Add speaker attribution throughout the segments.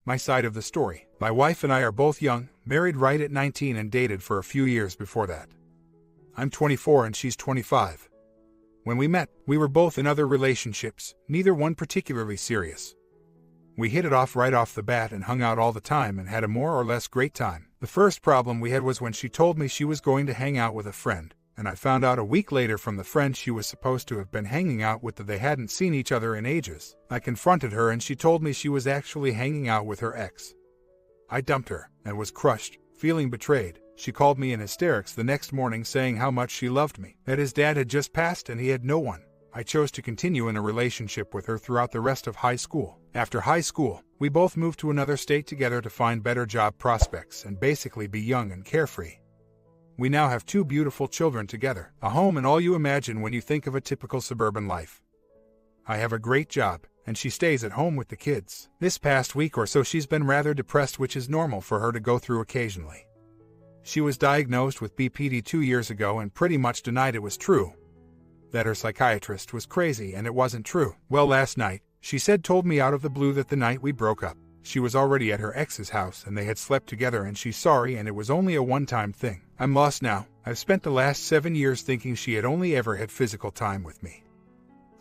Speaker 1: My side of the story. My wife and I are both young, married right at 19 and dated for a few years before that. I'm 24 and she's 25. When we met, we were both in other relationships, neither one particularly serious. We hit it off right off the bat and hung out all the time and had a more or less great time. The first problem we had was when she told me she was going to hang out with a friend, and I found out a week later from the friend she was supposed to have been hanging out with that they hadn't seen each other in ages. I confronted her and she told me she was actually hanging out with her ex. I dumped her and was crushed, feeling betrayed. She called me in hysterics the next morning saying how much she loved me, that his dad had just passed and he had no one. I chose to continue in a relationship with her throughout the rest of high school. After high school, we both moved to another state together to find better job prospects and basically be young and carefree. We now have 2 beautiful children together, a home and all you imagine when you think of a typical suburban life. I have a great job, and she stays at home with the kids. This past week or so she's been rather depressed, which is normal for her to go through occasionally. She was diagnosed with BPD 2 years ago and pretty much denied it was true. That her psychiatrist was crazy and it wasn't true. Well, last night, she told me out of the blue that the night we broke up, she was already at her ex's house and they had slept together and she's sorry and it was only a one-time thing. I'm lost now. I've spent the last 7 years thinking she had only ever had physical time with me.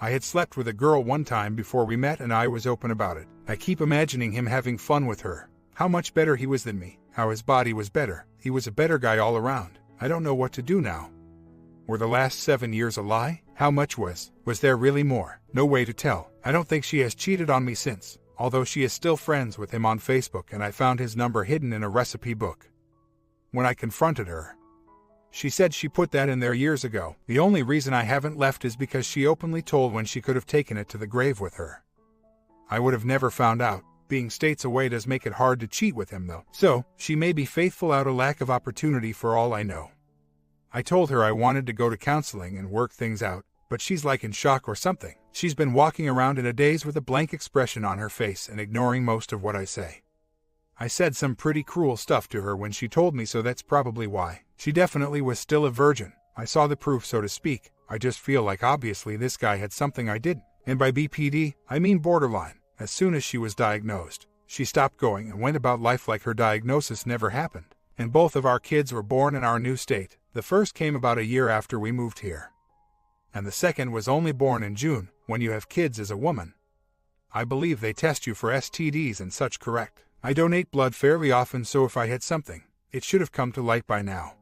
Speaker 1: I had slept with a girl one time before we met and I was open about it. I keep imagining him having fun with her. How much better he was than me. How his body was better. He was a better guy all around. I don't know what to do now. Were the last 7 years a lie? How much was there really more? No way to tell. I don't think she has cheated on me since, although she is still friends with him on Facebook and I found his number hidden in a recipe book. When I confronted her, she said she put that in there years ago. The only reason I haven't left is because she openly told when she could have taken it to the grave with her. I would have never found out. Being states away does make it hard to cheat with him though. So, she may be faithful out of lack of opportunity for all I know. I told her I wanted to go to counseling and work things out, but she's like in shock or something. She's been walking around in a daze with a blank expression on her face and ignoring most of what I say. I said some pretty cruel stuff to her when she told me, so that's probably why. She definitely was still a virgin. I saw the proof, so to speak. I just feel like obviously this guy had something I didn't. And by BPD, I mean borderline. As soon as she was diagnosed, she stopped going and went about life like her diagnosis never happened. And both of our kids were born in our new state. The first came about a year after we moved here. And the second was only born in June. When you have kids as a woman, I believe they test you for STDs and such, correct? I donate blood fairly often, so if I had something, it should have come to light by now.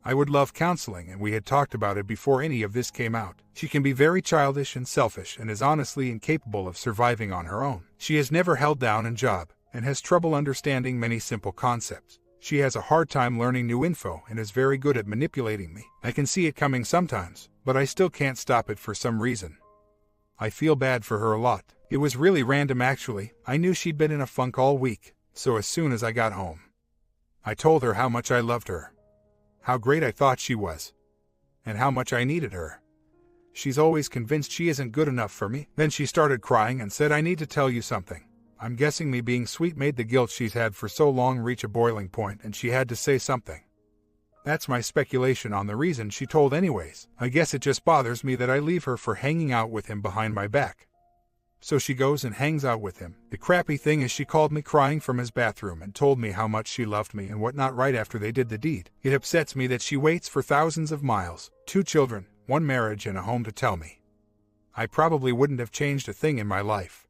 Speaker 1: I would love counseling, and we had talked about it before any of this came out. She can be very childish and selfish and is honestly incapable of surviving on her own. She has never held down a job and has trouble understanding many simple concepts. She has a hard time learning new info and is very good at manipulating me. I can see it coming sometimes, but I still can't stop it for some reason. I feel bad for her a lot. It was really random actually. I knew she'd been in a funk all week, so as soon as I got home, I told her how much I loved her, how great I thought she was, and how much I needed her. She's always convinced she isn't good enough for me. Then she started crying and said, "I need to tell you something." I'm guessing me being sweet made the guilt she's had for so long reach a boiling point and she had to say something. That's my speculation on the reason she told anyways. I guess it just bothers me that I leave her for hanging out with him behind my back. So she goes and hangs out with him. The crappy thing is she called me crying from his bathroom and told me how much she loved me and whatnot right after they did the deed. It upsets me that she waits for thousands of miles, 2 children, 1 marriage and a home to tell me. I probably wouldn't have changed a thing in my life.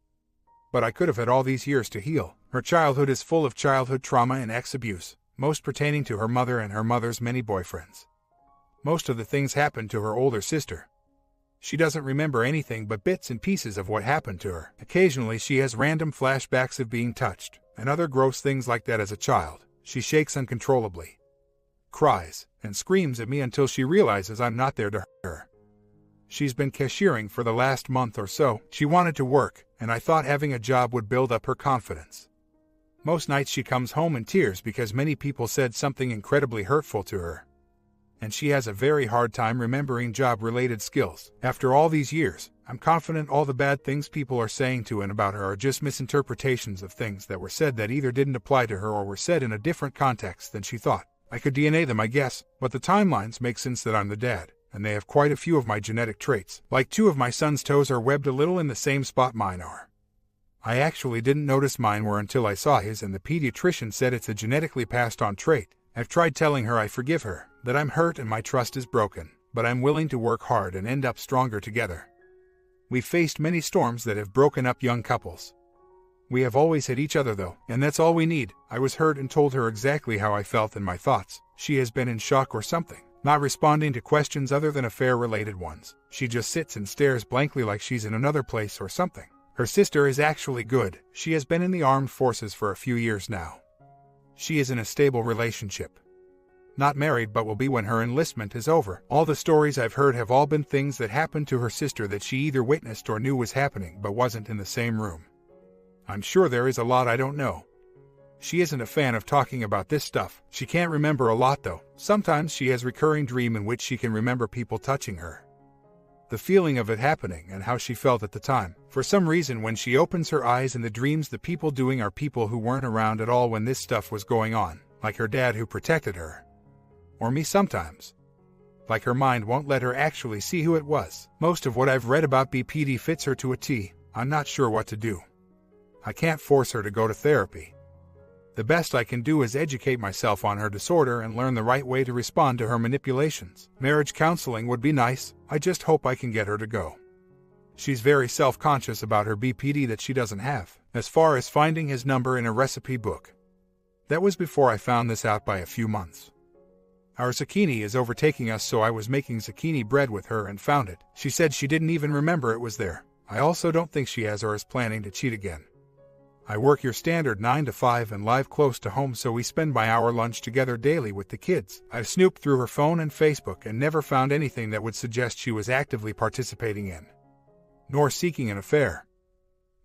Speaker 1: But I could have had all these years to heal. Her childhood is full of childhood trauma and ex-abuse, most pertaining to her mother and her mother's many boyfriends. Most of the things happened to her older sister. She doesn't remember anything but bits and pieces of what happened to her. Occasionally she has random flashbacks of being touched, and other gross things like that as a child. She shakes uncontrollably, cries, and screams at me until she realizes I'm not there to hurt her. She's been cashiering for the last month or so. She wanted to work, and I thought having a job would build up her confidence. Most nights she comes home in tears because many people said something incredibly hurtful to her. And she has a very hard time remembering job-related skills. After all these years, I'm confident all the bad things people are saying to and about her are just misinterpretations of things that were said that either didn't apply to her or were said in a different context than she thought. I could DNA them, I guess, but the timelines make sense that I'm the dad, and they have quite a few of my genetic traits. Like 2 of my son's toes are webbed a little in the same spot mine are. I actually didn't notice mine were until I saw his, and the pediatrician said it's a genetically passed on trait. I've tried telling her I forgive her, that I'm hurt and my trust is broken, but I'm willing to work hard and end up stronger together. We've faced many storms that have broken up young couples. We have always had each other though, and that's all we need. I was hurt and told her exactly how I felt and my thoughts. She has been in shock or something, not responding to questions other than affair-related ones. She just sits and stares blankly like she's in another place or something. Her sister is actually good. She has been in the armed forces for a few years now. She is in a stable relationship. Not married, but will be when her enlistment is over. All the stories I've heard have all been things that happened to her sister that she either witnessed or knew was happening but wasn't in the same room. I'm sure there is a lot I don't know. She isn't a fan of talking about this stuff. She can't remember a lot though. Sometimes she has recurring dream in which she can remember people touching her. The feeling of it happening and how she felt at the time. For some reason when she opens her eyes in the dreams, the people doing are people who weren't around at all when this stuff was going on, like her dad who protected her. Or me sometimes. Like her mind won't let her actually see who it was. Most of what I've read about BPD fits her to a T. I'm not sure what to do. I can't force her to go to therapy. The best I can do is educate myself on her disorder and learn the right way to respond to her manipulations. Marriage counseling would be nice. I just hope I can get her to go. She's very self-conscious about her BPD that she doesn't have. As far as finding his number in a recipe book. That was before I found this out by a few months. Our zucchini is overtaking us, so I was making zucchini bread with her and found it. She said she didn't even remember it was there. I also don't think she has or is planning to cheat again. I work your standard 9 to 5 and live close to home, so we spend my hour lunch together daily with the kids. I've snooped through her phone and Facebook and never found anything that would suggest she was actively participating in, nor seeking an affair.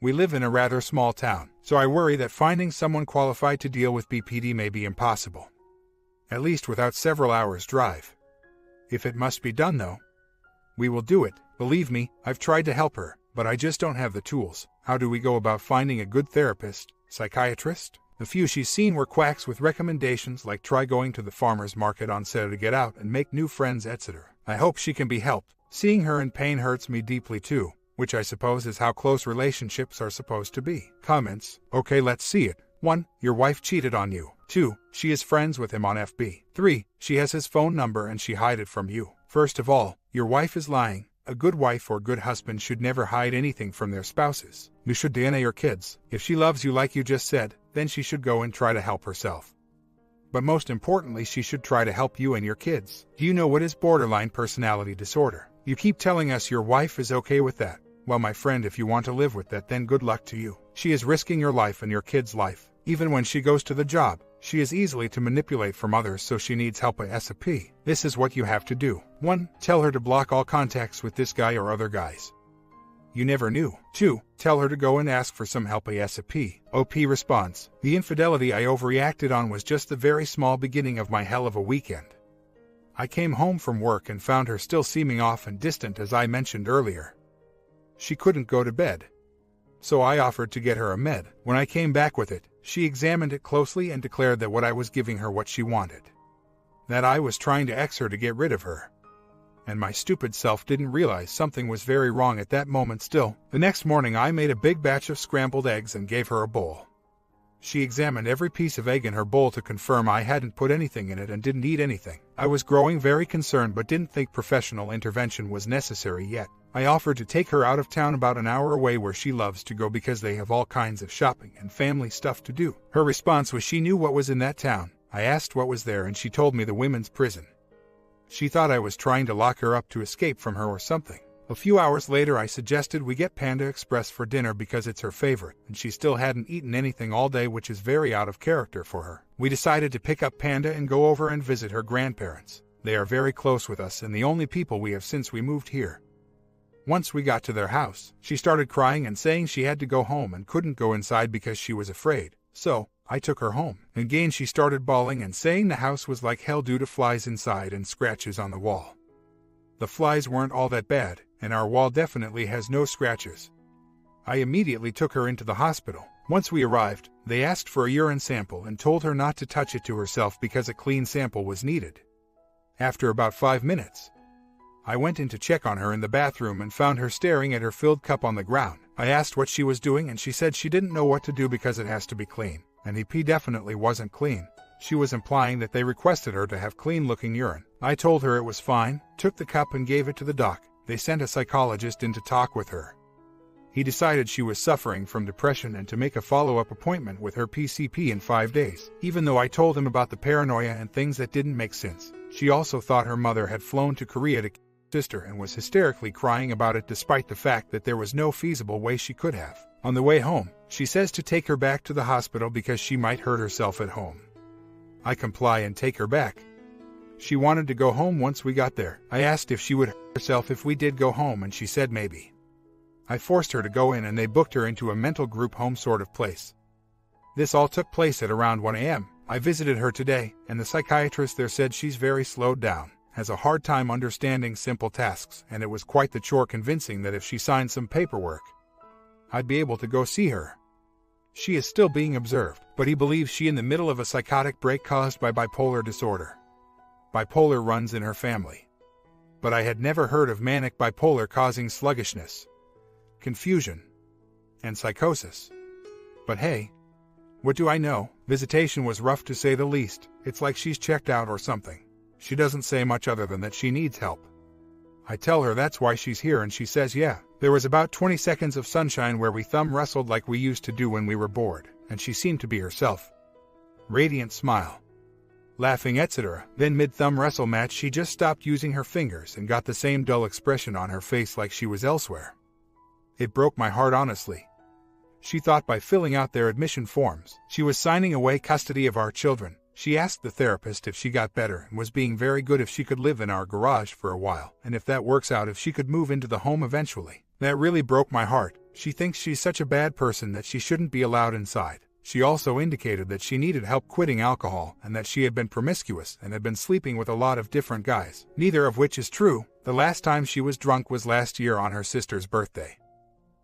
Speaker 1: We live in a rather small town, so I worry that finding someone qualified to deal with BPD may be impossible. At least without several hours' drive. If it must be done though, we will do it. Believe me, I've tried to help her, but I just don't have the tools. How do we go about finding a good therapist, psychiatrist? The few she's seen were quacks with recommendations like try going to the farmer's market on Saturday to get out and make new friends, etc. I hope she can be helped. Seeing her in pain hurts me deeply too, which I suppose is how close relationships are supposed to be. Comments. Okay, let's see it. 1. Your wife cheated on you. 2. She is friends with him on FB. 3. She has his phone number and she hid it from you. First of all, your wife is lying. A good wife or good husband should never hide anything from their spouses. You should DNA your kids. If she loves you like you just said, then she should go and try to help herself. But most importantly, she should try to help you and your kids. Do you know what is borderline personality disorder? You keep telling us your wife is okay with that. Well, my friend, if you want to live with that, then good luck to you. She is risking your life and your kids' life. Even when she goes to the job, she is easily to manipulate from others, so she needs help ASAP. This is what you have to do. 1. Tell her to block all contacts with this guy or other guys you never knew. 2. Tell her to go and ask for some help ASAP. OP response. The infidelity I overreacted on was just the very small beginning of my hell of a weekend. I came home from work and found her still seeming off and distant, as I mentioned earlier. She couldn't go to bed, so I offered to get her a med. When I came back with it, she examined it closely and declared that what I was giving her what she wanted. That I was trying to ex her to get rid of her. And my stupid self didn't realize something was very wrong at that moment still. The next morning I made a big batch of scrambled eggs and gave her a bowl. She examined every piece of egg in her bowl to confirm I hadn't put anything in it and didn't eat anything. I was growing very concerned but didn't think professional intervention was necessary yet. I offered to take her out of town about an hour away where she loves to go because they have all kinds of shopping and family stuff to do. Her response was she knew what was in that town. I asked what was there and she told me the women's prison. She thought I was trying to lock her up to escape from her or something. A few hours later I suggested we get Panda Express for dinner because it's her favorite, and she still hadn't eaten anything all day, which is very out of character for her. We decided to pick up Panda and go over and visit her grandparents. They are very close with us and the only people we have since we moved here. Once we got to their house, she started crying and saying she had to go home and couldn't go inside because she was afraid. So, I took her home. Again she started bawling and saying the house was like hell due to flies inside and scratches on the wall. The flies weren't all that bad, and our wall definitely has no scratches. I immediately took her into the hospital. Once we arrived, they asked for a urine sample and told her not to touch it to herself because a clean sample was needed. After about 5 minutes, I went in to check on her in the bathroom and found her staring at her filled cup on the ground. I asked what she was doing and she said she didn't know what to do because it has to be clean, and the pee definitely wasn't clean. She was implying that they requested her to have clean-looking urine. I told her it was fine, took the cup and gave it to the doc. They sent a psychologist in to talk with her. He decided she was suffering from depression and to make a follow-up appointment with her PCP in 5 days. Even though I told him about the paranoia and things that didn't make sense, she also thought her mother had flown to Korea to kill her sister and was hysterically crying about it despite the fact that there was no feasible way she could have. On the way home, she says to take her back to the hospital because she might hurt herself at home. I comply and take her back. She wanted to go home once we got there. I asked if she would hurt herself if we did go home and she said maybe. I forced her to go in and they booked her into a mental group home sort of place. This all took place at around 1 a.m. I visited her today, and the psychiatrist there said she's very slowed down, has a hard time understanding simple tasks, and it was quite the chore convincing that if she signed some paperwork, I'd be able to go see her. She is still being observed, but he believes she in the middle of a psychotic break caused by bipolar disorder. Bipolar runs in her family. But I had never heard of manic bipolar causing sluggishness, confusion, and psychosis. But hey, what do I know? Visitation was rough to say the least. It's like she's checked out or something. She doesn't say much other than that she needs help. I tell her that's why she's here and she says yeah. There was about 20 seconds of sunshine where we thumb wrestled like we used to do when we were bored, and she seemed to be herself. Radiant smile, laughing, etc. Then mid-thumb wrestle match she just stopped using her fingers and got the same dull expression on her face like she was elsewhere. It broke my heart honestly. She thought by filling out their admission forms, she was signing away custody of our children. She asked the therapist if she got better and was being very good if she could live in our garage for a while, and if that works out if she could move into the home eventually. That really broke my heart. She thinks she's such a bad person that she shouldn't be allowed inside. She also indicated that she needed help quitting alcohol and that she had been promiscuous and had been sleeping with a lot of different guys, neither of which is true. The last time she was drunk was last year on her sister's birthday.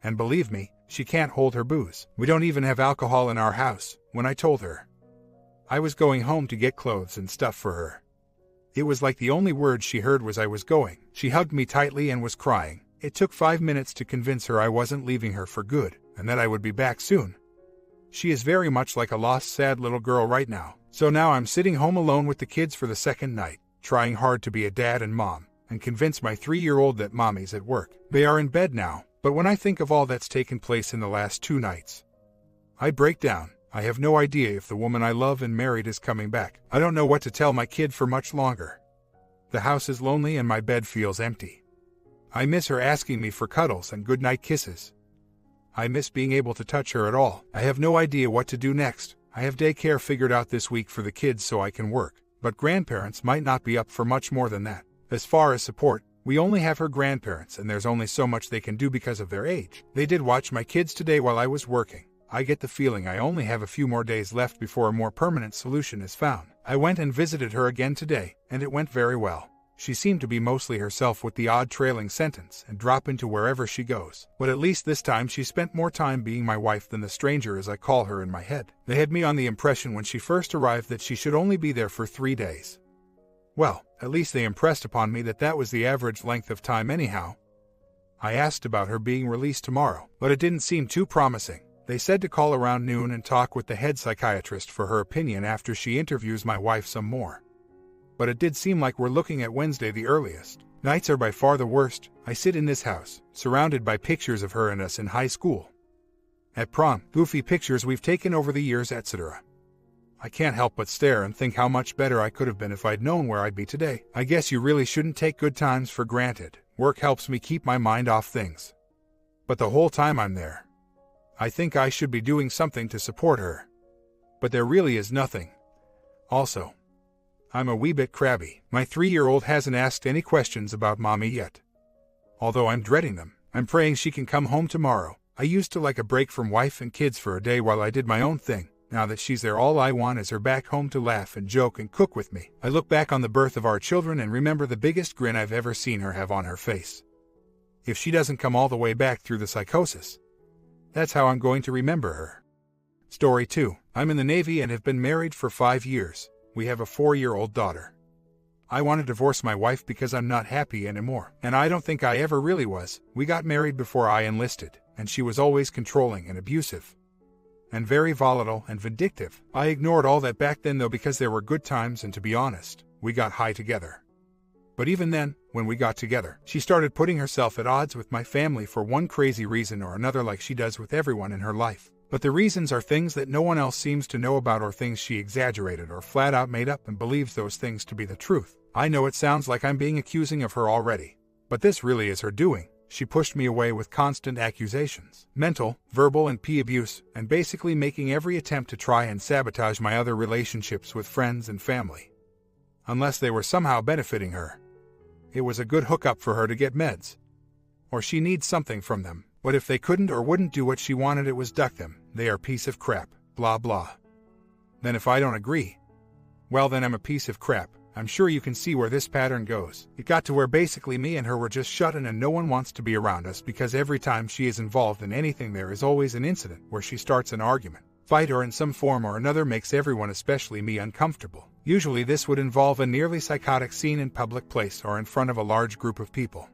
Speaker 1: And believe me, she can't hold her booze. We don't even have alcohol in our house. When I told her I was going home to get clothes and stuff for her, it was like the only word she heard was I was going. She hugged me tightly and was crying. It took 5 minutes to convince her I wasn't leaving her for good, and that I would be back soon. She is very much like a lost, sad little girl right now. So now I'm sitting home alone with the kids for the second night, trying hard to be a dad and mom, and convince my 3-year-old that mommy's at work. They are in bed now, but when I think of all that's taken place in the last 2 nights, I break down. I have no idea if the woman I love and married is coming back. I don't know what to tell my kid for much longer. The house is lonely and my bed feels empty. I miss her asking me for cuddles and goodnight kisses. I miss being able to touch her at all. I have no idea what to do next. I have daycare figured out this week for the kids so I can work, but grandparents might not be up for much more than that. As far as support, we only have her grandparents and there's only so much they can do because of their age. They did watch my kids today while I was working. I get the feeling I only have a few more days left before a more permanent solution is found. I went and visited her again today, and it went very well. She seemed to be mostly herself with the odd trailing sentence and drop into wherever she goes. But at least this time she spent more time being my wife than the stranger as I call her in my head. They had me on the impression when she first arrived that she should only be there for 3 days. Well, at least they impressed upon me that that was the average length of time anyhow. I asked about her being released tomorrow, but it didn't seem too promising. They said to call around noon and talk with the head psychiatrist for her opinion after she interviews my wife some more. But it did seem like we're looking at Wednesday the earliest. Nights are by far the worst. I sit in this house, surrounded by pictures of her and us in high school, at prom, goofy pictures we've taken over the years, etc. I can't help but stare and think how much better I could have been if I'd known where I'd be today. I guess you really shouldn't take good times for granted. Work helps me keep my mind off things. But the whole time I'm there, I think I should be doing something to support her. But there really is nothing. Also, I'm a wee bit crabby. My 3-year-old hasn't asked any questions about mommy yet. Although I'm dreading them. I'm praying she can come home tomorrow. I used to like a break from wife and kids for a day while I did my own thing. Now that she's there, all I want is her back home to laugh and joke and cook with me. I look back on the birth of our children and remember the biggest grin I've ever seen her have on her face. If she doesn't come all the way back through the psychosis, that's how I'm going to remember her. Story 2. I'm in the Navy and have been married for 5 years. We have a 4-year-old daughter. I want to divorce my wife because I'm not happy anymore. And I don't think I ever really was. We got married before I enlisted, and she was always controlling and abusive. And very volatile and vindictive. I ignored all that back then though because there were good times and to be honest, we got high together. But even then, when we got together, she started putting herself at odds with my family for one crazy reason or another like she does with everyone in her life. But the reasons are things that no one else seems to know about or things she exaggerated or flat out made up and believes those things to be the truth. I know it sounds like I'm being accusing of her already. But this really is her doing. She pushed me away with constant accusations, mental, verbal and abuse, and basically making every attempt to try and sabotage my other relationships with friends and family. Unless they were somehow benefiting her. It was a good hookup for her to get meds. Or she needs something from them. But if they couldn't or wouldn't do what she wanted, it was duck them. They are a piece of crap. Blah blah. Then if I don't agree, well then I'm a piece of crap. I'm sure you can see where this pattern goes. It got to where basically me and her were just shut in and no one wants to be around us because every time she is involved in anything there is always an incident where she starts an argument, fight or in some form or another makes everyone, especially me, uncomfortable. Usually this would involve a nearly psychotic scene in public place or in front of a large group of people.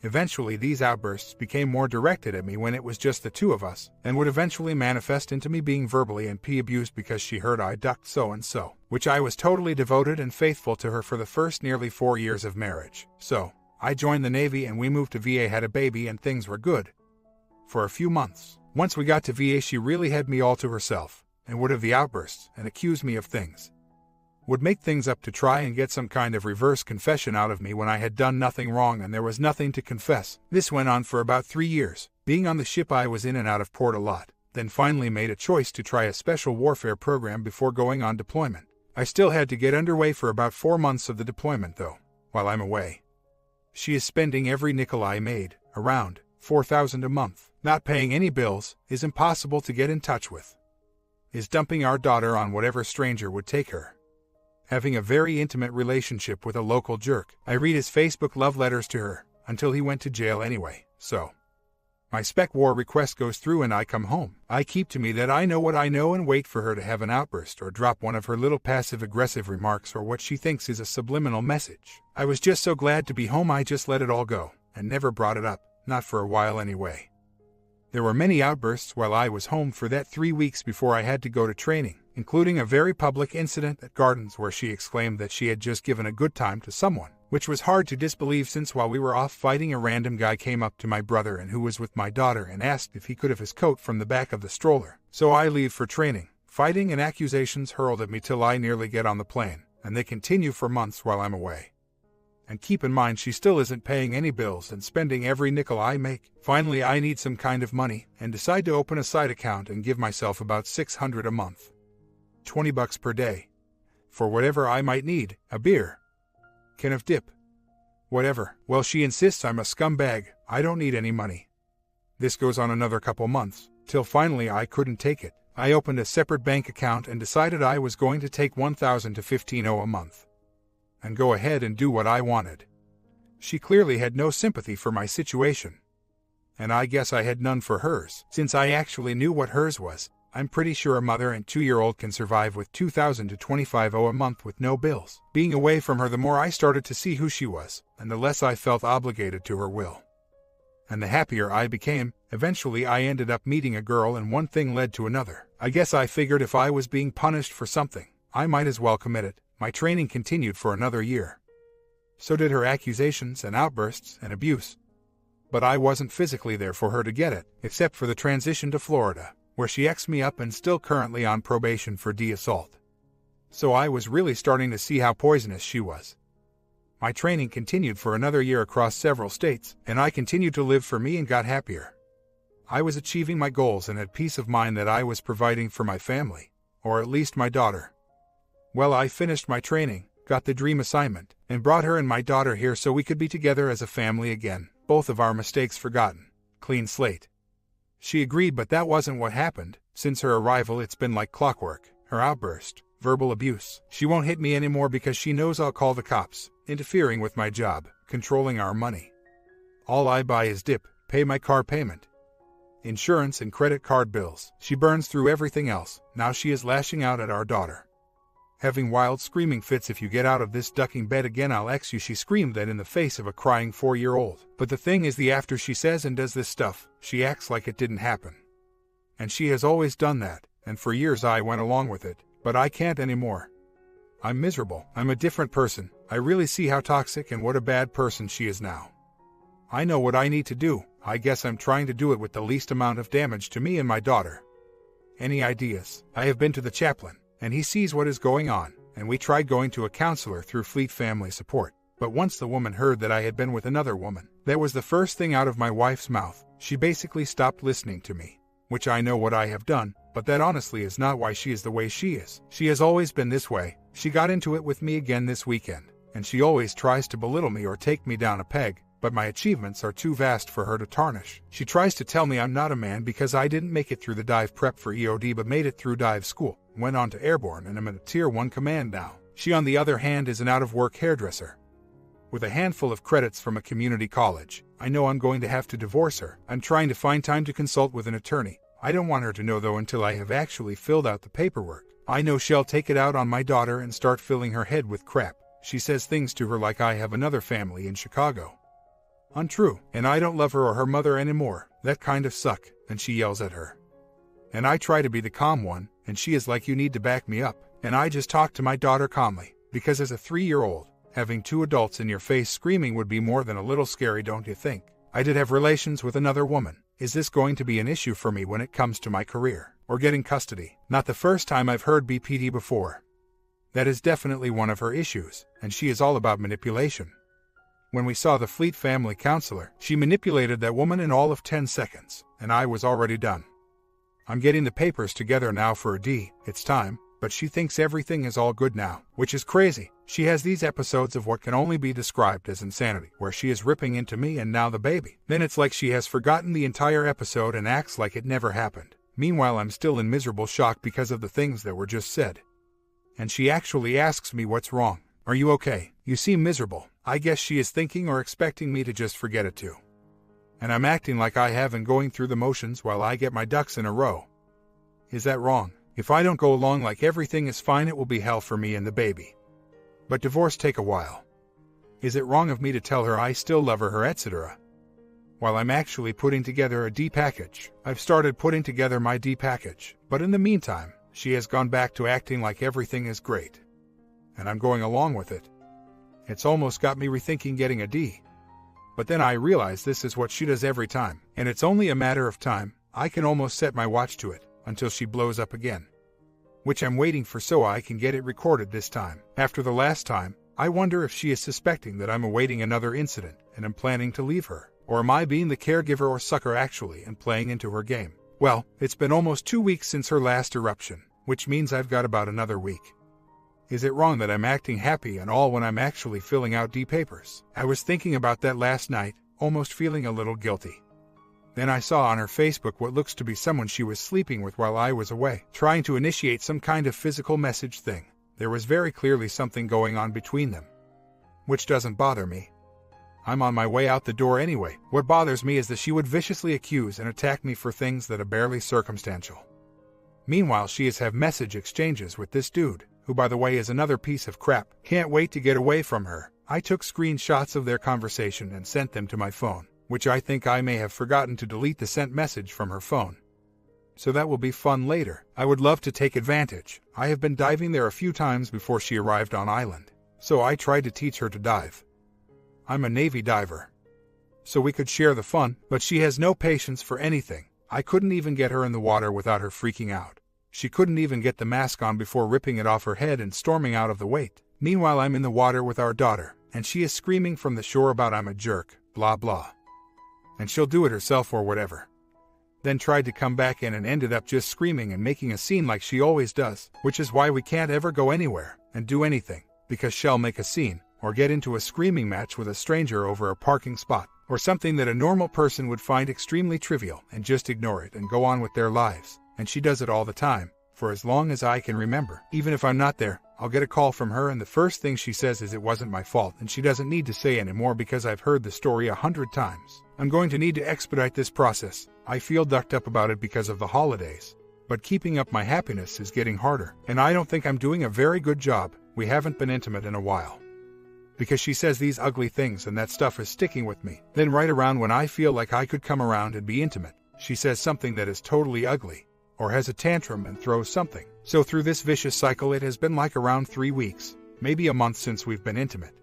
Speaker 1: Eventually these outbursts became more directed at me when it was just the two of us, and would eventually manifest into me being verbally and abused because she heard I ducked so-and-so, which I was totally devoted and faithful to her for the first nearly 4 years of marriage. So, I joined the Navy and we moved to VA, had a baby, and things were good. For a few months. Once we got to VA she really had me all to herself, and would have the outbursts and accuse me of things. Would make things up to try and get some kind of reverse confession out of me when I had done nothing wrong and there was nothing to confess. This went on for about 3 years. Being on the ship I was in and out of port a lot, then finally made a choice to try a special warfare program before going on deployment. I still had to get underway for about 4 months of the deployment though, while I'm away. She is spending every nickel I made, around $4,000 a month, not paying any bills, is impossible to get in touch with. Is dumping our daughter on whatever stranger would take her. Having a very intimate relationship with a local jerk. I read his Facebook love letters to her, until he went to jail anyway, so. My spec war request goes through and I come home. I keep to me that I know what I know and wait for her to have an outburst or drop one of her little passive-aggressive remarks or what she thinks is a subliminal message. I was just so glad to be home I just let it all go, and never brought it up, not for a while anyway. There were many outbursts while I was home for that 3 weeks before I had to go to training, including a very public incident at Gardens where she exclaimed that she had just given a good time to someone, which was hard to disbelieve since while we were off fighting a random guy came up to my brother and who was with my daughter and asked if he could have his coat from the back of the stroller. So I leave for training, fighting and accusations hurled at me till I nearly get on the plane, and they continue for months while I'm away. And keep in mind she still isn't paying any bills and spending every nickel I make. Finally I need some kind of money and decide to open a side account and give myself about $600 a month. $20 per day. For whatever I might need, a beer. Can of dip. Whatever. Well, she insists I'm a scumbag, I don't need any money. This goes on another couple months, till finally I couldn't take it. I opened a separate bank account and decided I was going to take $1,000 to $1,500 a month. And go ahead and do what I wanted. She clearly had no sympathy for my situation. And I guess I had none for hers, since I actually knew what hers was. I'm pretty sure a mother and 2-year-old can survive with $2,000 to $2,500 a month with no bills. Being away from her, the more I started to see who she was, and the less I felt obligated to her will. And the happier I became. Eventually I ended up meeting a girl and one thing led to another. I guess I figured if I was being punished for something, I might as well commit it. My training continued for another year. So did her accusations and outbursts and abuse. But I wasn't physically there for her to get it, except for the transition to Florida, where she X'd me up and still currently on probation for assault. So I was really starting to see how poisonous she was. My training continued for another year across several states, and I continued to live for me and got happier. I was achieving my goals and had peace of mind that I was providing for my family, or at least my daughter. Well, I finished my training, got the dream assignment, and brought her and my daughter here so we could be together as a family again, both of our mistakes forgotten, clean slate. She agreed, but that wasn't what happened. Since her arrival it's been like clockwork. Her outburst, verbal abuse. She won't hit me anymore because she knows I'll call the cops, interfering with my job, controlling our money. All I buy is dip, pay my car payment, insurance and credit card bills. She burns through everything else. Now she is lashing out at our daughter. having wild screaming fits. If you get out of this ducking bed again, I'll X you. She screamed that in the face of a crying 4-year-old. But the thing is, the after she says and does this stuff, she acts like it didn't happen. And she has always done that, and for years I went along with it, but I can't anymore. I'm miserable. I'm a different person. I really see how toxic and what a bad person she is now. I know what I need to do. I guess I'm trying to do it with the least amount of damage to me and my daughter. Any ideas? I have been to the chaplain, and he sees what is going on, and we tried going to a counselor through Fleet Family Support. But once the woman heard that I had been with another woman, that was the first thing out of my wife's mouth. She basically stopped listening to me, which I know what I have done, but that honestly is not why she is the way she is. She has always been this way. She got into it with me again this weekend, and she always tries to belittle me or take me down a peg, but my achievements are too vast for her to tarnish. She tries to tell me I'm not a man because I didn't make it through the dive prep for EOD but made it through dive school, went on to airborne, and I'm at a tier 1 command now. She on the other hand is an out-of-work hairdresser with a handful of credits from a community college. I know I'm going to have to divorce her. I'm trying to find time to consult with an attorney. I don't want her to know though until I have actually filled out the paperwork. I know she'll take it out on my daughter and start filling her head with crap. She says things to her like I have another family in Chicago. Untrue, and I don't love her or her mother anymore. That kind of suck, and she yells at her. And I try to be the calm one, and she is like, you need to back me up. And I just talk to my daughter calmly, because as a 3-year-old, having 2 adults in your face screaming would be more than a little scary, don't you think? I did have relations with another woman. Is this going to be an issue for me when it comes to my career, or getting custody? Not the first time I've heard BPD before. That is definitely one of her issues, and she is all about manipulation. When we saw the Fleet family counselor, she manipulated that woman in all of 10 seconds, and I was already done. I'm getting the papers together now for a D, it's time, but she thinks everything is all good now, which is crazy. She has these episodes of what can only be described as insanity, where she is ripping into me and now the baby. Then it's like she has forgotten the entire episode and acts like it never happened. Meanwhile, I'm still in miserable shock because of the things that were just said. And she actually asks me what's wrong. Are you okay? You seem miserable. I guess she is thinking or expecting me to just forget it too. And I'm acting like I have and going through the motions while I get my ducks in a row. Is that wrong? If I don't go along like everything is fine, it will be hell for me and the baby. But divorce take a while. Is it wrong of me to tell her I still love her, etc.? While I'm actually putting together a D package. I've started putting together my D package, but in the meantime, she has gone back to acting like everything is great. And I'm going along with it. It's almost got me rethinking getting a D. But then I realize this is what she does every time, and it's only a matter of time. I can almost set my watch to it, until she blows up again. Which I'm waiting for so I can get it recorded this time. After the last time, I wonder if she is suspecting that I'm awaiting another incident and am planning to leave her. Or am I being the caregiver or sucker actually and playing into her game? Well, it's been almost 2 weeks since her last eruption, which means I've got about another week. Is it wrong that I'm acting happy and all when I'm actually filling out D papers? I was thinking about that last night, almost feeling a little guilty. Then I saw on her Facebook what looks to be someone she was sleeping with while I was away, trying to initiate some kind of physical message thing. There was very clearly something going on between them. Which doesn't bother me. I'm on my way out the door anyway. What bothers me is that she would viciously accuse and attack me for things that are barely circumstantial. Meanwhile, she has had message exchanges with this dude, who by the way is another piece of crap. Can't wait to get away from her. I took screenshots of their conversation and sent them to my phone, which I think I may have forgotten to delete the sent message from her phone. So that will be fun later. I would love to take advantage. I have been diving there a few times before she arrived on island, so I tried to teach her to dive. I'm a Navy diver, so we could share the fun, but she has no patience for anything. I couldn't even get her in the water without her freaking out. She couldn't even get the mask on before ripping it off her head and storming out of the weight. Meanwhile, I'm in the water with our daughter, and she is screaming from the shore about I'm a jerk, blah blah. And she'll do it herself or whatever. Then tried to come back in and ended up just screaming and making a scene like she always does, which is why we can't ever go anywhere and do anything, because she'll make a scene, or get into a screaming match with a stranger over a parking spot, or something that a normal person would find extremely trivial and just ignore it and go on with their lives. And she does it all the time, for as long as I can remember. Even if I'm not there, I'll get a call from her and the first thing she says is it wasn't my fault, and she doesn't need to say anymore because I've heard the story 100 times. I'm going to need to expedite this process. I feel ducked up about it because of the holidays. But keeping up my happiness is getting harder, and I don't think I'm doing a very good job. We haven't been intimate in a while. Because she says these ugly things and that stuff is sticking with me. Then right around when I feel like I could come around and be intimate, she says something that is totally ugly, or has a tantrum and throws something. So through this vicious cycle it has been like around 3 weeks, maybe a month since we've been intimate.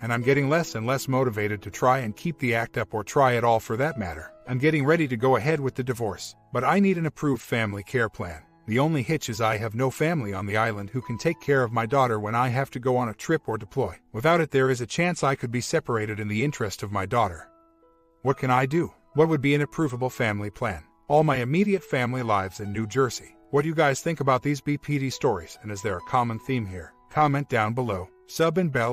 Speaker 1: And I'm getting less and less motivated to try and keep the act up, or try at all for that matter. I'm getting ready to go ahead with the divorce, but I need an approved family care plan. The only hitch is I have no family on the island who can take care of my daughter when I have to go on a trip or deploy. Without it, there is a chance I could be separated in the interest of my daughter. What can I do? What would be an approvable family plan? All my immediate family lives in New Jersey. What do you guys think about these BPD stories, and is there a common theme here? Comment down below, sub and bell